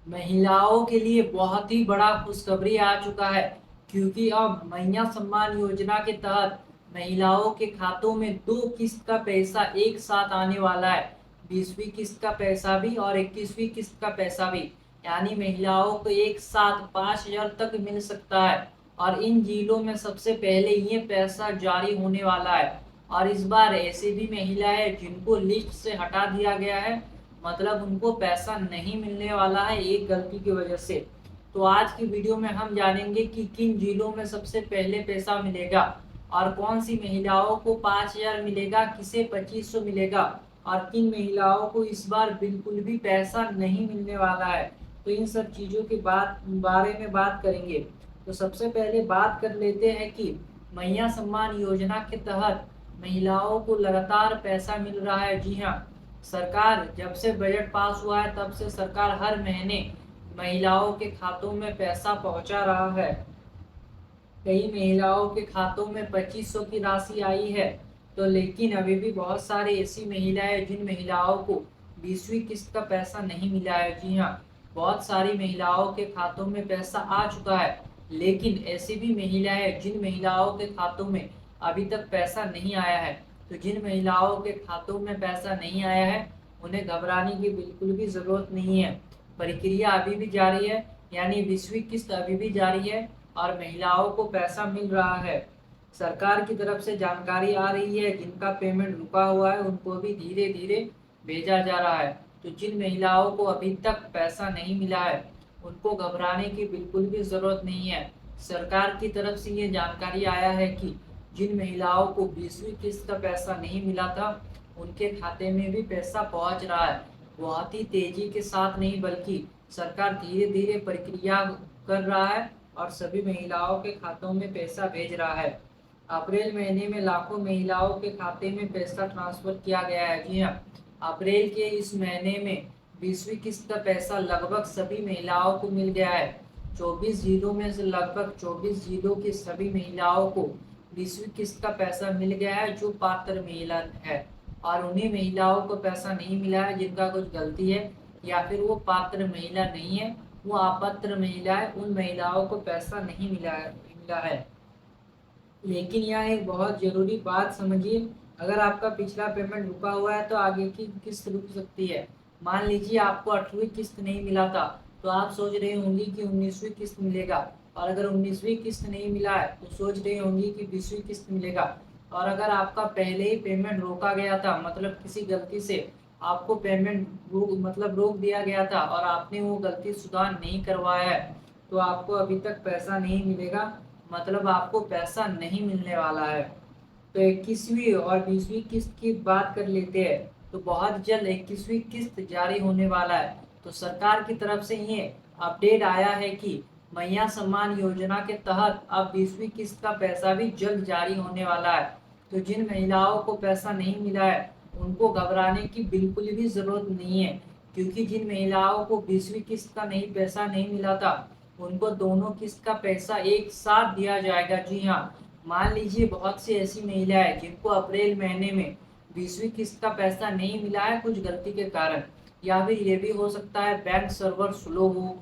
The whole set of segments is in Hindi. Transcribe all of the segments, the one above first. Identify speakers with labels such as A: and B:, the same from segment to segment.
A: महिलाओं के लिए बहुत ही बड़ा खुशखबरी आ चुका है, क्योंकि अब मैया सम्मान योजना के तहत महिलाओं के खातों में दो किस्त का पैसा एक साथ आने वाला है। 20वीं किस्त का पैसा भी और 21वीं किस्त का पैसा भी। यानी महिलाओं को एक साथ 5,000 तक मिल सकता है। और इन जिलों में सबसे पहले ये पैसा जारी होने वाला है। और इस बार ऐसी भी महिलाएं जिनको लिस्ट से हटा दिया गया है, मतलब उनको पैसा नहीं मिलने वाला है एक गलती की वजह से। तो आज की वीडियो में हम जानेंगे कि किन जिलों में सबसे पहले पैसा मिलेगा, और कौन सी महिलाओं को 5,000 मिलेगा, किसे 2,500 मिलेगा, और किन महिलाओं को इस बार बिल्कुल भी पैसा नहीं मिलने वाला है। तो इन सब चीजों के बारे में बात करेंगे। तो सबसे पहले बात कर लेते हैं कि मैया सम्मान योजना के तहत महिलाओं को लगातार पैसा मिल रहा है। जी हाँ, सरकार जब से बजट पास हुआ है तब से सरकार हर महीने महिलाओं के खातों में पैसा पहुंचा रहा है। कई महिलाओं के खातों में 2,500 की राशि आई है। तो लेकिन अभी भी बहुत सारी ऐसी महिलाएं जिन महिलाओं को 20वीं किस्त का पैसा नहीं मिला है। जी हाँ, बहुत सारी महिलाओं के खातों में पैसा आ चुका है, लेकिन ऐसी भी महिलाएं जिन महिलाओं के खातों में अभी तक पैसा नहीं आया है। तो जिन महिलाओं के खातों में पैसा नहीं आया है, उन्हें घबराने की बिल्कुल भी जरूरत नहीं है। प्रक्रिया अभी भी जारी है, यानी 20वीं किस्त अभी भी जारी है और महिलाओं को पैसा मिल रहा है। सरकार की तरफ से जानकारी आ रही है, जिनका पेमेंट रुका हुआ है उनको भी धीरे धीरे भेजा जा रहा है। तो जिन महिलाओं को अभी तक पैसा नहीं मिला है, उनको घबराने की बिल्कुल भी जरूरत नहीं है। सरकार की तरफ से ये जानकारी आया है कि जिन महिलाओं को 20वीं किस्त का पैसा नहीं मिला था, उनके खाते में भी पैसा पहुंच रहा है। बहुत ही तेजी के साथ नहीं, बल्कि सरकार धीरे धीरे प्रक्रिया कर रहा है और सभी महिलाओं के खातों में पैसा भेज रहा है। अप्रैल महीने में लाखों महिलाओं के खाते में पैसा ट्रांसफर किया गया है। जी हाँ, अप्रैल के इस महीने में 20वीं किस्त का पैसा लगभग सभी महिलाओं को मिल गया है। 24 जिलों में से लगभग 24 जिलों की सभी महिलाओं को 20वीं किस्त का पैसा मिल गया है, जो पात्र महिला है। और उन्हीं महिलाओं को पैसा नहीं मिला है जिनका कुछ गलती है, या फिर वो पात्र महिला नहीं है, वो अपात्र महिला है। उन महिलाओं को पैसा नहीं मिला है। लेकिन यहाँ एक बहुत जरूरी बात समझिए, अगर आपका पिछला पेमेंट रुका हुआ है तो आगे की किस्त रुक सकती है। मान लीजिए आपको 8वीं किस्त नहीं मिला था, तो आप सोच रहे होंगी कि 19वीं किस्त मिलेगा। और अगर 19वीं किस्त नहीं मिला है तो सोच रहे होंगी कि 20वीं किस्त मिलेगा। और अगर आपका पहले ही पेमेंट रोका गया था, मतलब किसी गलती से आपको पेमेंट रोक दिया गया था और आपने वो गलती सुधार नहीं करवाया है, तो आपको अभी तक पैसा नहीं मिलेगा, मतलब आपको पैसा नहीं मिलने वाला है। तो 21वीं और 20वीं किस्त की बात कर लेते हैं। तो बहुत जल्द 21वीं किस्त जारी होने वाला है। तो सरकार की तरफ से ये अपडेट आया है कि मैया सम्मान योजना के तहत अब 20वीं किस्त का पैसा भी जल्द जारी होने वाला है। तो जिन महिलाओं को पैसा नहीं मिला है, उनको घबराने की बिल्कुल भी जरूरत नहीं है, क्योंकि जिन महिलाओं को 20वीं किस्त का नहीं पैसा नहीं मिला था, उनको दोनों किस्त का पैसा एक साथ दिया जाएगा। जी हाँ, मान लीजिए बहुत सी ऐसी महिलाएं जिनको अप्रैल महीने में 20वीं किस्त का पैसा नहीं मिला है कुछ गलती के कारण, या फिर ये भी हो सकता है बैंक सर्वर स्लो हो,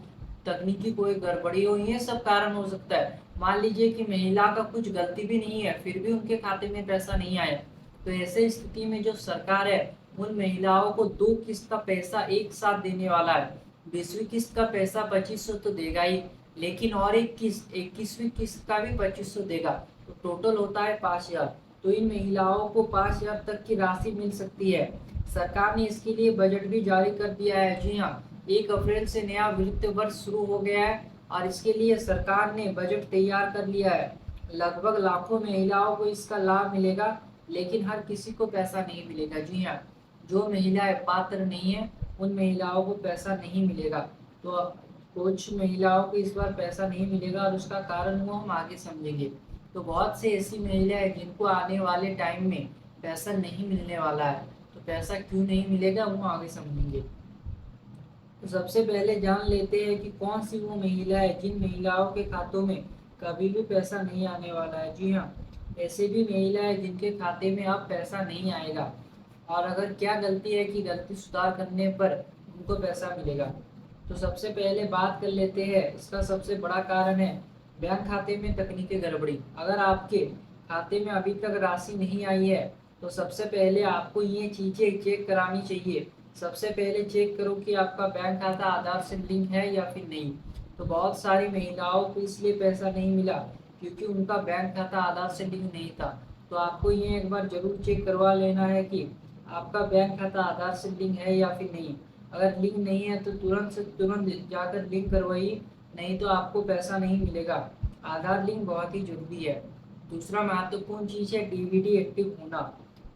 A: तकनीकी कोई गड़बड़ी हो, ये सब कारण हो सकता है। मान लीजिए कि महिला का कुछ गलती भी नहीं है, फिर भी उनके खाते में पैसा नहीं आया, तो ऐसे स्थिति में जो सरकार है उन महिलाओं को दो किस्त का पैसा एक साथ देने वाला है। 20वीं किस्त का पैसा 2,500 तो देगा ही, लेकिन और एक किस्त 21वीं किस्त का भी 2,500 देगा। तो टोटल होता है 5,000। तो इन महिलाओं को 5,000 तक की राशि मिल सकती है। सरकार ने इसके लिए बजट भी जारी कर दिया है। जी हाँ, 1 अप्रैल से नया वित्त वर्ष शुरू हो गया है और इसके लिए सरकार ने बजट तैयार कर लिया है। लगभग लाखों महिलाओं को इसका लाभ मिलेगा, लेकिन हर किसी को पैसा नहीं मिलेगा। जी हाँ, जो महिलाएं पात्र नहीं है उन महिलाओं को पैसा नहीं मिलेगा। तो कुछ महिलाओं को इस बार पैसा नहीं मिलेगा और उसका कारण वो हम आगे समझेंगे। तो बहुत से ऐसी महिलाएं जिनको आने वाले टाइम में पैसा नहीं मिलने वाला है, तो पैसा क्यों नहीं मिलेगा वो आगे समझेंगे। तो सबसे पहले जान लेते हैं कि कौन सी वो महिला है जिन महिलाओं के खातों में कभी भी पैसा नहीं आने वाला है। जी हाँ, ऐसे भी महिला है जिनके खाते में अब पैसा नहीं आएगा। और अगर क्या गलती है कि गलती सुधार करने पर उनको पैसा मिलेगा। तो सबसे पहले बात कर लेते हैं, इसका सबसे बड़ा कारण है बैंक खाते में तकनीकी गड़बड़ी। अगर आपके खाते में अभी तक राशि नहीं आई है तो सबसे पहले आपको ये चीज़ें चेक करानी चाहिए। सबसे पहले चेक करो कि आपका बैंक खाता आधार से लिंक है या फिर नहीं। तो बहुत सारी महिलाओं को इसलिए पैसा नहीं मिला क्योंकि उनका बैंक खाता आधार से लिंक नहीं था। तो आपको ये एक बार जरूर चेक करवा लेना है कि आपका बैंक खाता आधार से लिंक है या फिर नहीं। अगर लिंक नहीं है तो तुरंत से तुरंत जाकर लिंक करवाइए, नहीं तो आपको पैसा नहीं मिलेगा। आधार लिंक बहुत ही जरूरी है। दूसरा महत्वपूर्ण चीज़ है डीबीडी एक्टिव होना।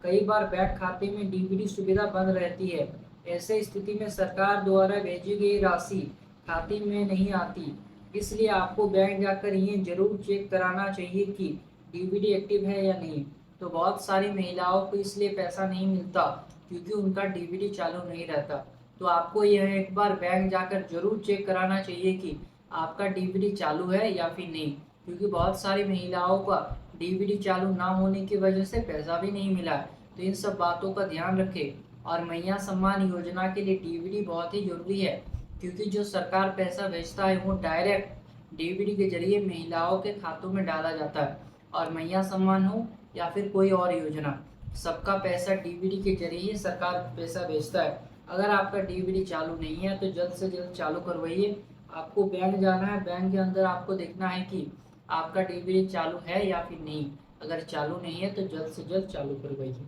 A: कई बार बैंक खाते में डीबीडी सुविधा बंद रहती है। ऐसे स्थिति में सरकार द्वारा भेजी गई राशि खाते में नहीं आती। इसलिए आपको बैंक जाकर ये जरूर चेक कराना चाहिए कि डीबीडी एक्टिव है या नहीं। तो बहुत सारी महिलाओं को इसलिए पैसा नहीं मिलता क्योंकि उनका डीबीडी चालू नहीं रहता। तो आपको यह एक बार बैंक जाकर जरूर चेक कराना चाहिए कि आपका डीबीडी चालू है या फिर नहीं, क्योंकि बहुत सारी महिलाओं का डीबीडी चालू ना होने की वजह से पैसा भी नहीं मिला। तो इन सब बातों का ध्यान रखें। और मैया सम्मान योजना के लिए डीबीडी बहुत ही जरूरी है, क्योंकि जो सरकार पैसा भेजता है वो डायरेक्ट डीबीडी के जरिए महिलाओं के खातों में डाला जाता है। और मैया सम्मान हो या फिर कोई और योजना, सबका पैसा डीबीडी के जरिए ही सरकार पैसा भेजता है। अगर आपका डीबीडी चालू नहीं है तो जल्द से जल्द चालू करवाइए। आपको बैंक जाना है, बैंक के अंदर आपको देखना है कि आपका डीबीडी चालू है या फिर नहीं। अगर चालू नहीं है तो जल्द से जल्द चालू करवाइए।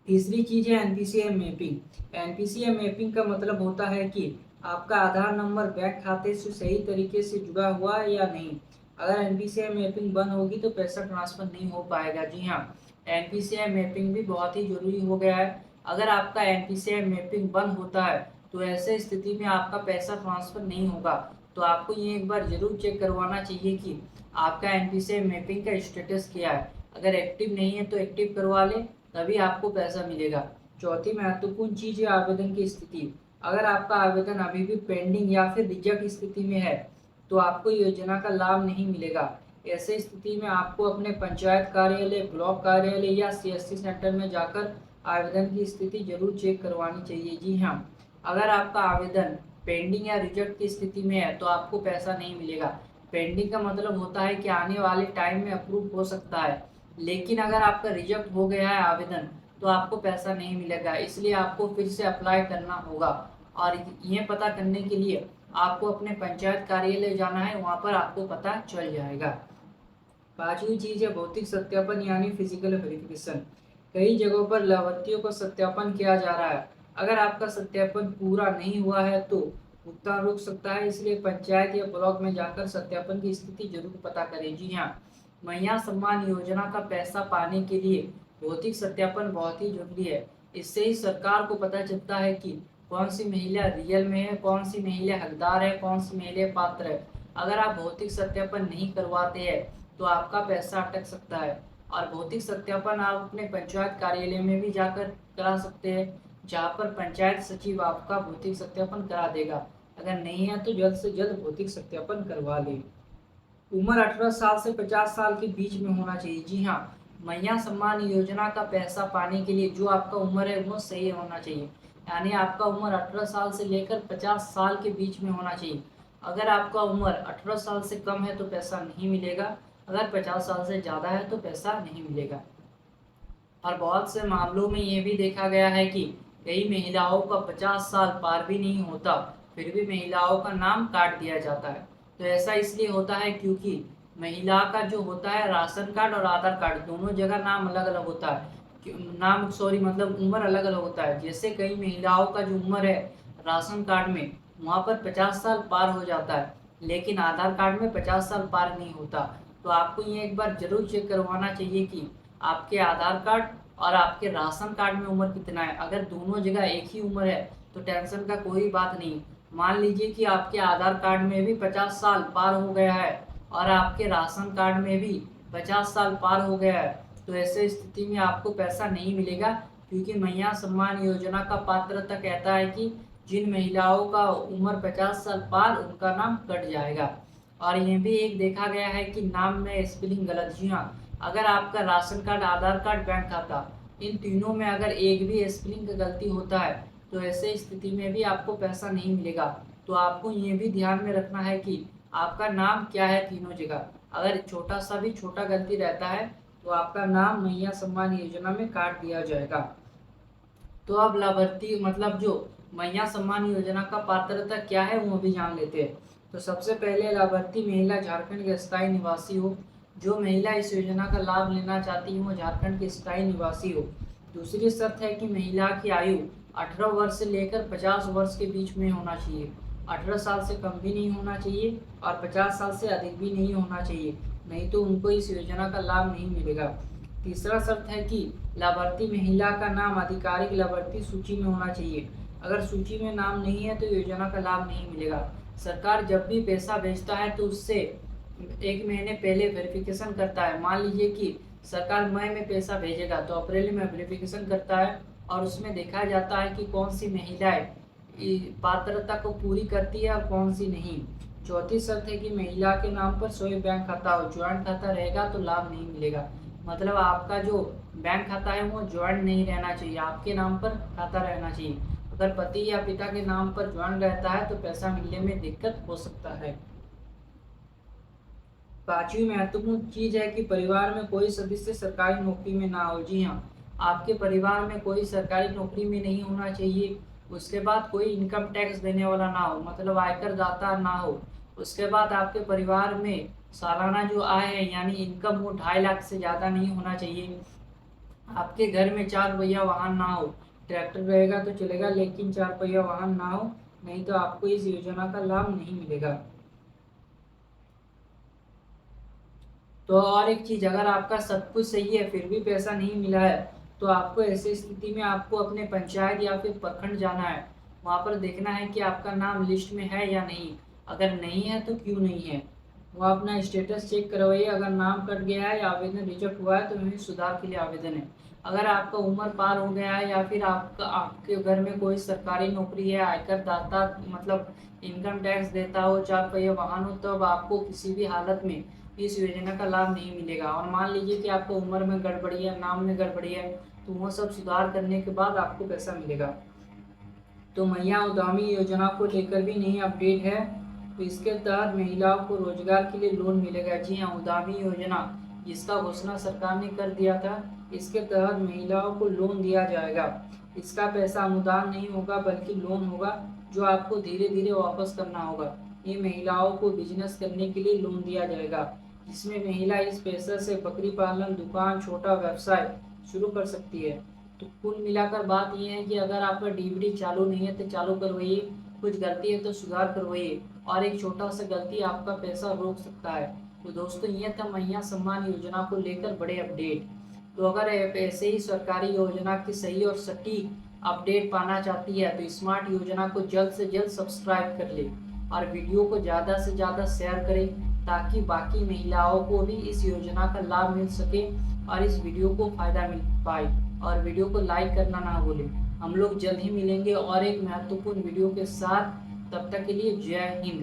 A: तीसरी चीज़ है एनपीसीआई मैपिंग। एनपीसीआई मैपिंग का मतलब होता है कि आपका आधार नंबर बैंक खाते से सही तरीके से जुड़ा हुआ है या नहीं। अगर एनपीसीआई मैपिंग बंद होगी तो पैसा ट्रांसफर नहीं हो पाएगा। जी हाँ, एनपीसीआई मैपिंग भी बहुत ही जरूरी हो गया है। अगर आपका एनपीसीआई मैपिंग बंद होता है तो ऐसे स्थिति में आपका पैसा ट्रांसफर नहीं होगा। तो आपको ये एक बार जरूर चेक करवाना चाहिए कि आपका एनपीसीआई मैपिंग का स्टेटस क्या है। अगर एक्टिव नहीं है तो एक्टिव करवा लें, तभी आपको पैसा मिलेगा। चौथी महत्वपूर्ण चीज़ है आवेदन की स्थिति। अगर आपका आवेदन अभी भी पेंडिंग या फिर रिजेक्ट स्थिति में है तो आपको योजना का लाभ नहीं मिलेगा। ऐसे स्थिति में आपको अपने पंचायत कार्यालय, ब्लॉक कार्यालय या सीएससी सेंटर में जाकर आवेदन की स्थिति जरूर चेक करवानी चाहिए। जी हाँ, अगर आपका आवेदन पेंडिंग या रिजेक्ट की स्थिति में है तो आपको पैसा नहीं मिलेगा। पेंडिंग का मतलब होता है कि आने वाले टाइम में अप्रूव हो सकता है, लेकिन अगर आपका रिजेक्ट हो गया है आवेदन तो आपको पैसा नहीं मिलेगा। इसलिए आपको फिर से अप्लाई करना होगा। और ये पता करने के लिए आपको अपने पंचायत कार्यालय जाना है, वहाँ पर आपको पता चल जाएगा। पांचवी चीज है भौतिक सत्यापन यानी फिजिकल वेरिफिकेशन। कई जगहों पर लाभार्थियों का सत्यापन किया जा रहा है। अगर आपका सत्यापन पूरा नहीं हुआ है तो भुगतान रुक सकता है। इसलिए पंचायत या ब्लॉक में जाकर सत्यापन की स्थिति जरूर पता करें। जी हाँ, मैया सम्मान योजना का पैसा पाने के लिए भौतिक सत्यापन बहुत ही जरूरी है। इससे ही सरकार को पता चलता है कि कौन सी महिला रियल में है, कौन सी महिला हकदार है, कौन सी महिला पात्र है। अगर आप भौतिक सत्यापन नहीं करवाते हैं तो आपका पैसा अटक सकता है। और भौतिक सत्यापन आप अपने पंचायत कार्यालय में भी जाकर करा सकते हैं, जहाँ पर पंचायत सचिव आपका भौतिक सत्यापन करा देगा। अगर नहीं है तो जल्द से जल्द भौतिक सत्यापन करवा लें। उम्र 18 साल से 50 साल के बीच में होना चाहिए। जी हाँ, मैया सम्मान योजना का पैसा पाने के लिए जो आपका उम्र है वो सही होना चाहिए। यानी आपका उम्र 18 साल से लेकर 50 साल के बीच में होना चाहिए। अगर आपका उम्र 18 साल से कम है तो पैसा नहीं मिलेगा। अगर 50 साल से ज़्यादा है तो पैसा नहीं मिलेगा। और बहुत से मामलों में ये भी देखा गया है कि कई महिलाओं का 50 साल पार भी नहीं होता, फिर भी महिलाओं का नाम काट दिया जाता है। तो ऐसा इसलिए होता है क्योंकि महिला का जो होता है राशन कार्ड और आधार कार्ड दोनों जगह नाम अलग अलग होता है। मतलब उम्र अलग अलग होता है। जैसे कई महिलाओं का जो उम्र है राशन कार्ड में वहाँ पर 50 साल पार हो जाता है, लेकिन आधार कार्ड में 50 साल पार नहीं होता। तो आपको ये एक बार जरूर चेक करवाना चाहिए कि आपके आधार कार्ड और आपके राशन कार्ड में उम्र कितना है। अगर दोनों जगह एक ही उम्र है तो टेंशन का कोई बात नहीं। मान लीजिए कि आपके आधार कार्ड में भी 50 साल पार हो गया है और आपके राशन कार्ड में भी 50 साल पार हो गया है, तो ऐसे स्थिति में आपको पैसा नहीं मिलेगा, क्योंकि मैया सम्मान योजना का पात्रता कहता है कि जिन महिलाओं का उम्र 50 साल पार उनका नाम कट जाएगा। और ये भी एक देखा गया है कि नाम में स्पेलिंग गलत। जी हाँ, अगर आपका राशन कार्ड, आधार कार्ड, बैंक खाता इन तीनों में अगर एक भी स्पेलिंग का गलती होता है तो ऐसे स्थिति में भी आपको पैसा नहीं मिलेगा। तो आपको ये भी ध्यान में रखना है कि आपका नाम क्या है तीनों जगह। अगर छोटा सा भी छोटा गलती रहता है तो आपका नाम मैया सम्मान योजना में काट दिया जाएगा। तो अब लाभार्थी मतलब जो मैया सम्मान योजना का पात्रता क्या है वो भी जान लेते हैं। तो सबसे पहले लाभार्थी महिला झारखंड के स्थायी निवासी हो। जो महिला इस योजना का लाभ लेना चाहती है वो झारखंड की स्थायी निवासी हो। दूसरी शर्त है कि महिला की आयु 18 वर्ष से लेकर 50 वर्ष के बीच में होना चाहिए। 18 साल से कम भी नहीं होना चाहिए और 50 साल से अधिक भी नहीं होना चाहिए, नहीं तो उनको इस योजना का लाभ नहीं मिलेगा। तीसरा शर्त है कि लाभार्थी महिला का नाम आधिकारिक लाभार्थी सूची में होना चाहिए। अगर सूची में नाम नहीं है तो योजना का लाभ नहीं मिलेगा। सरकार जब भी पैसा भेजता है तो उससे 1 महीने पहले वेरिफिकेशन करता है। मान लीजिए कि सरकार मई में पैसा भेजेगा तो अप्रैल में वेरिफिकेशन करता है और उसमें देखा जाता है कि कौन सी महिलाएं पात्रता को पूरी करती है और कौन सी नहीं। चौथी शर्त है कि महिला के नाम पर स्वयं बैंक खाता हो। ज्वाइंट खाता रहेगा तो लाभ नहीं मिलेगा। मतलब आपका जो बैंक खाता है वो ज्वाइंट नहीं रहना चाहिए, आपके नाम पर खाता रहना चाहिए। अगर पति या पिता के नाम पर ज्वाइंट रहता है तो पैसा मिलने में दिक्कत हो सकता है। पांचवी महत्वपूर्ण चीज है कि परिवार में कोई सदस्य सरकारी नौकरी में ना हो। जी हाँ, आपके परिवार में कोई सरकारी नौकरी में नहीं होना चाहिए। उसके बाद कोई इनकम टैक्स देने वाला ना हो, मतलब आयकर दाता ना हो। उसके बाद आपके परिवार में सालाना जो आय है यानी इनकम वो 2.5 लाख से ज़्यादा नहीं होना चाहिए। आपके घर में 4 पहिया वाहन ना हो। ट्रैक्टर रहेगा तो चलेगा लेकिन 4 पहिया वाहन ना हो, नहीं तो आपको इस योजना का लाभ नहीं मिलेगा। तो और एक चीज, अगर आपका सब कुछ सही है फिर भी पैसा नहीं मिला है तो आपको ऐसी स्थिति में आपको अपने पंचायत या फिर प्रखंड जाना है। वहां पर देखना है कि आपका नाम लिस्ट में है या नहीं। अगर नहीं है तो क्यों नहीं है, वो अपना स्टेटस चेक करवाइए। अगर नाम कट गया है या आवेदन रिजेक्ट हुआ है तो वही सुधार के लिए आवेदन है। अगर आपका उम्र पार हो गया है या फिर आपके घर में कोई सरकारी नौकरी है, आयकर दाता मतलब इनकम टैक्स देता हो, 4 पहिया वाहन हो, तो अब आपको किसी भी हालत में इस योजना का लाभ नहीं मिलेगा। और मान लीजिए कि आपको उम्र में गड़बड़ी है, नाम में गड़बड़ी है, तो वो सब सुधार करने के बाद आपको पैसा मिलेगा। तो मैया उद्यमी योजना को लेकर भी नई अपडेट है। तो इसके तहत महिलाओं को रोजगार के लिए लोन मिलेगा। जी हाँ, उद्यमी योजना जिसका घोषणा सरकार ने कर दिया था, इसके तहत महिलाओं को लोन दिया जाएगा। इसका पैसा अनुदान नहीं होगा बल्कि लोन होगा जो आपको धीरे धीरे वापस करना होगा। ये महिलाओं को बिजनेस करने के लिए लोन दिया जाएगा, जिसमें महिला इस पैसे से बकरी पालन, दुकान, छोटा व्यवसाय शुरू कर सकती है। तो कुल मिलाकर बात यह है कि अगर आपका डीबीडी चालू नहीं है तो चालू करवाइए, कुछ गलती है तो सुधार करवाइए, और एक छोटा सा गलती आपका पैसा रोक सकता है। तो दोस्तों, ये था मैया सम्मान योजना को लेकर बड़े अपडेट। तो अगर आप ऐसे ही सरकारी योजना की सही और सटीक अपडेट पाना चाहती है तो स्मार्ट योजना को जल्द से जल्द सब्सक्राइब कर ले और वीडियो को ज़्यादा से ज़्यादा शेयर करें ताकि बाकी महिलाओं को भी इस योजना का लाभ मिल सके और इस वीडियो को फायदा मिल पाए। और वीडियो को लाइक करना ना भूलें। हम लोग जल्द ही मिलेंगे और एक महत्वपूर्ण वीडियो के साथ। तब तक के लिए जय हिंद।